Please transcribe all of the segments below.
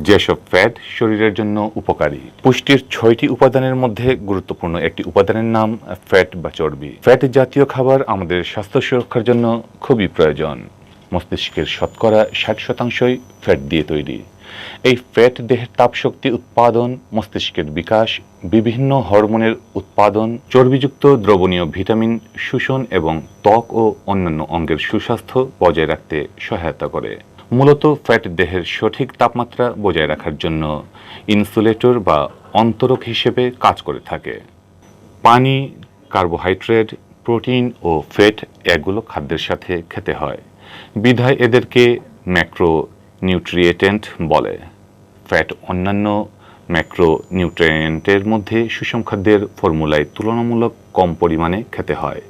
যেসব ফ্যাট শরীরের জন্য উপকারী। পুষ্টির 6টি উপাদানের মধ্যে গুরুত্বপূর্ণ একটি উপাদানের নাম ফ্যাট বা চর্বি। ফ্যাট জাতীয় খাবার আমাদের স্বাস্থ্য সুরক্ষার জন্য খুবই প্রয়োজন। মস্তিষ্কের শতকরা 60% ফ্যাট দিয়ে তৈরি। এই ফ্যাট দেহের তাপশক্তি উৎপাদন, মস্তিষ্কের বিকাশ, বিভিন্ন হরমোনের উৎপাদন, চর্বিযুক্ত দ্রবণীয় ভিটামিন শোষণ এবং ত্বক ও অন্যান্য অঙ্গের সুস্বাস্থ্য বজায় রাখতে সহায়তা করে। মূলত ফ্যাট দেহের সঠিক তাপমাত্রা বজায় রাখার জন্য ইনসুলেটর বা অন্তরক হিসেবে কাজ করে থাকে। পানি, কার্বোহাইড্রেট, প্রোটিন ও ফ্যাট এগুলো খাদ্যের সাথে খেতে হয়, বিধায় এদেরকে ম্যাক্রো নিউট্রিয়েন্ট বলে। ফ্যাট অন্যান্য ম্যাক্রো নিউট্রিয়েন্টের মধ্যে সুষম খাদ্যের ফর্মুলায় তুলনামূলক কম পরিমাণে খেতে হয়।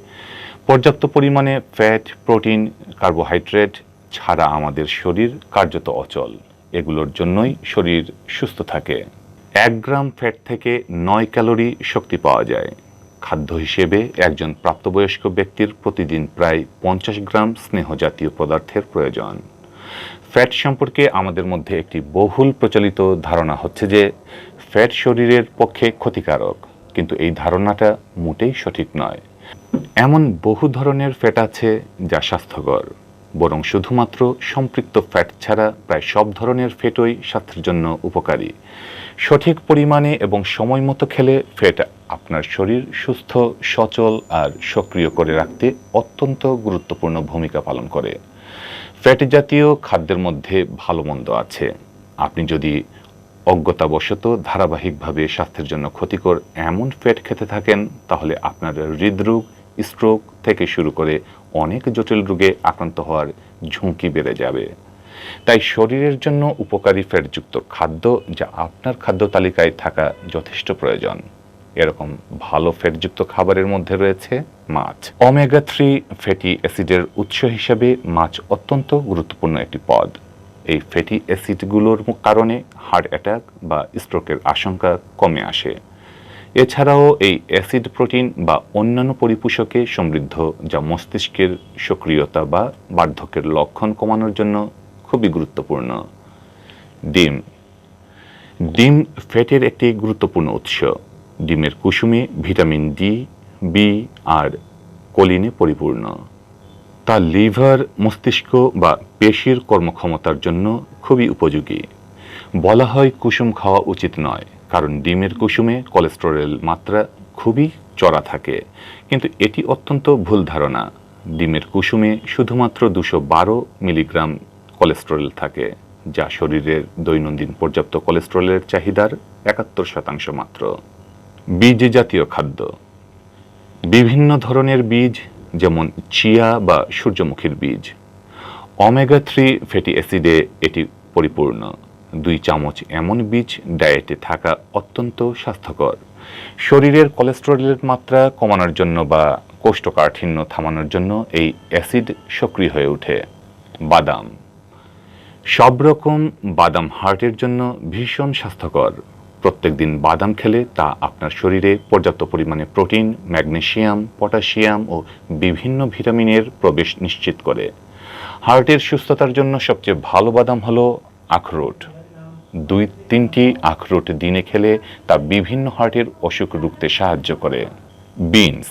পর্যাপ্ত পরিমাণে ফ্যাট, প্রোটিন, কার্বোহাইড্রেট ছাড়া আমাদের শরীর কার্যত অচল। এগুলোর জন্যই শরীর সুস্থ থাকে। 1 গ্রাম ফ্যাট থেকে 9 ক্যালোরি শক্তি পাওয়া যায়। খাদ্য হিসেবে একজন প্রাপ্তবয়স্ক ব্যক্তির প্রতিদিন প্রায় 50 গ্রাম স্নেহ জাতীয় পদার্থের প্রয়োজন। ফ্যাট সম্পর্কে আমাদের মধ্যে একটি বহুল প্রচলিত ধারণা হচ্ছে যে ফ্যাট শরীরের পক্ষে ক্ষতিকারক, কিন্তু এই ধারণাটা মোটেই সঠিক নয়। এমন বহু ধরনের ফ্যাট আছে যা স্বাস্থ্যকর, বরং শুধুমাত্র সম্পৃক্ত ফ্যাট ছাড়া প্রায় সব ধরনের ফ্যাটই স্বাস্থ্যের জন্য উপকারী। সঠিক পরিমাণে এবং সময় মতো খেলে ফ্যাট আপনার শরীর সুস্থ, সচল আর সক্রিয় করে রাখতে অত্যন্ত গুরুত্বপূর্ণ ভূমিকা পালন করে। ফ্যাট জাতীয় খাদ্যের মধ্যে ভালো মন্দ আছে। আপনি যদি অজ্ঞতাবশত ধারাবাহিকভাবে স্বাস্থ্যের জন্য ক্ষতিকর এমন ফ্যাট খেতে থাকেন, তাহলে আপনার হৃদরোগ, স্ট্রোক থেকে শুরু করে অনেক জটিল রোগে আক্রান্ত হওয়ার ঝুঁকি বেড়ে যাবে। তাই শরীরের জন্য উপকারী ফ্যাটযুক্ত খাদ্য যা আপনার খাদ্য তালিকায় থাকা যথেষ্ট প্রয়োজন। এরকম ভালো ফ্যাটযুক্ত খাবারের মধ্যে রয়েছে মাছ। ওমেগা 3 ফ্যাটি অ্যাসিডের উৎস হিসেবে মাছ অত্যন্ত গুরুত্বপূর্ণ একটি পদ। এই ফ্যাটি অ্যাসিডগুলোর কারণে হার্ট অ্যাটাক বা স্ট্রোকের আশঙ্কা কমে আসে। এছাড়াও এই অ্যাসিড প্রোটিন বা অন্যান্য পরিপোষকে সমৃদ্ধ, যা মস্তিষ্কের সক্রিয়তা বা বার্ধক্যের লক্ষণ কমানোর জন্য খুবই গুরুত্বপূর্ণ। ডিম ফ্যাটের একটি গুরুত্বপূর্ণ উৎস। ডিমের কুসুমে ভিটামিন ডি, বি আর কোলিনে পরিপূর্ণ। তা লিভার, মস্তিষ্ক বা পেশির কর্মক্ষমতার জন্য খুবই উপযোগী। বলা হয় কুসুম খাওয়া উচিত নয়, কারণ ডিমের কুসুমে কোলেস্টেরলের মাত্রা খুবই চড়া থাকে, কিন্তু এটি অত্যন্ত ভুল ধারণা। ডিমের কুসুমে শুধুমাত্র 212 মিলিগ্রাম কোলেস্টেরল থাকে, যা শরীরের দৈনন্দিন পর্যাপ্ত কোলেস্টেরলের চাহিদার 71% মাত্র। বীজ জাতীয় খাদ্য। বিভিন্ন ধরনের বীজ, যেমন চিয়া বা সূর্যমুখীর বীজ। ওমেগা 3 ফ্যাটি অ্যাসিডে এটি পরিপূর্ণ। 2 চামচ এমন বীজ ডায়েটে থাকা অত্যন্ত স্বাস্থ্যকর। শরীরের কোলেস্টেরলের মাত্রা কমানোর জন্য বা কোষ্ঠকাঠিন্য থামানোর জন্য এই অ্যাসিড সক্রিয় হয়ে ওঠে। বাদাম। সব রকম বাদাম হার্টের জন্য ভীষণ স্বাস্থ্যকর। প্রত্যেকদিন বাদাম খেলে তা আপনার শরীরে পর্যাপ্ত পরিমাণে প্রোটিন, ম্যাগনেসিয়াম, পটাশিয়াম ও বিভিন্ন ভিটামিনের প্রবেশ নিশ্চিত করে। হার্টের সুস্থতার জন্য সবচেয়ে ভালো বাদাম হলো আখরোট। 2-3টি আখরোট দিনে খেলে তা বিভিন্ন হার্টের অসুখ রুখতে সাহায্য করে। বিনস।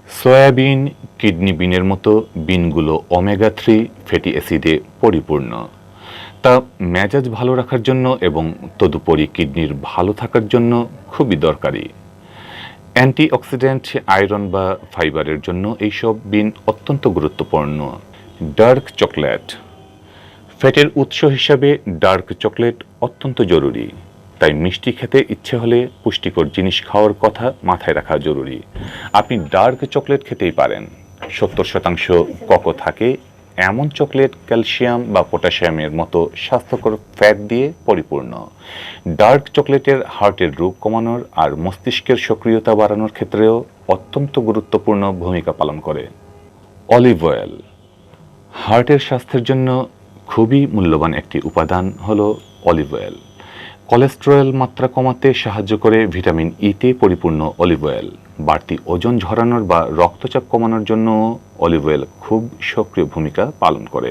সয়াবিন, কিডনি বিনের মতো বিনগুলো ওমেগা 3 ফ্যাটি অ্যাসিডে পরিপূর্ণ। তা মেজাজ ভালো রাখার জন্য এবং তদুপরি কিডনির ভালো থাকার জন্য খুবই দরকারি। অ্যান্টিঅক্সিডেন্ট, আয়রন বা ফাইবারের জন্য এইসব বিন অত্যন্ত গুরুত্বপূর্ণ। Dark chocolate. ফ্যাটের উৎস হিসাবে ডার্ক চকলেট অত্যন্ত জরুরি। তাই মিষ্টি খেতে ইচ্ছে হলে পুষ্টিকর জিনিস খাওয়ার কথা মাথায় রাখা জরুরি। আপনি ডার্ক চকলেট খেতেই পারেন। 70% কোকো থাকে এমন চকলেট ক্যালসিয়াম বা পটাশিয়ামের মতো স্বাস্থ্যকর ফ্যাট দিয়ে পরিপূর্ণ। ডার্ক চকলেটের হার্টের রোগ কমানোর আর মস্তিষ্কের সক্রিয়তা বাড়ানোর ক্ষেত্রেও অত্যন্ত গুরুত্বপূর্ণ ভূমিকা পালন করে। Olive oil. হার্টের স্বাস্থ্যের জন্য খুবই মূল্যবান একটি উপাদান হলো অলিভ অয়েল। কোলেস্টেরল মাত্রা কমাতে সাহায্য করে ভিটামিন ইতে পরিপূর্ণ অলিভ অয়েল। বাড়তি ওজন ঝরানোর বা রক্তচাপ কমানোর জন্য অলিভ অয়েল খুব সক্রিয় ভূমিকা পালন করে।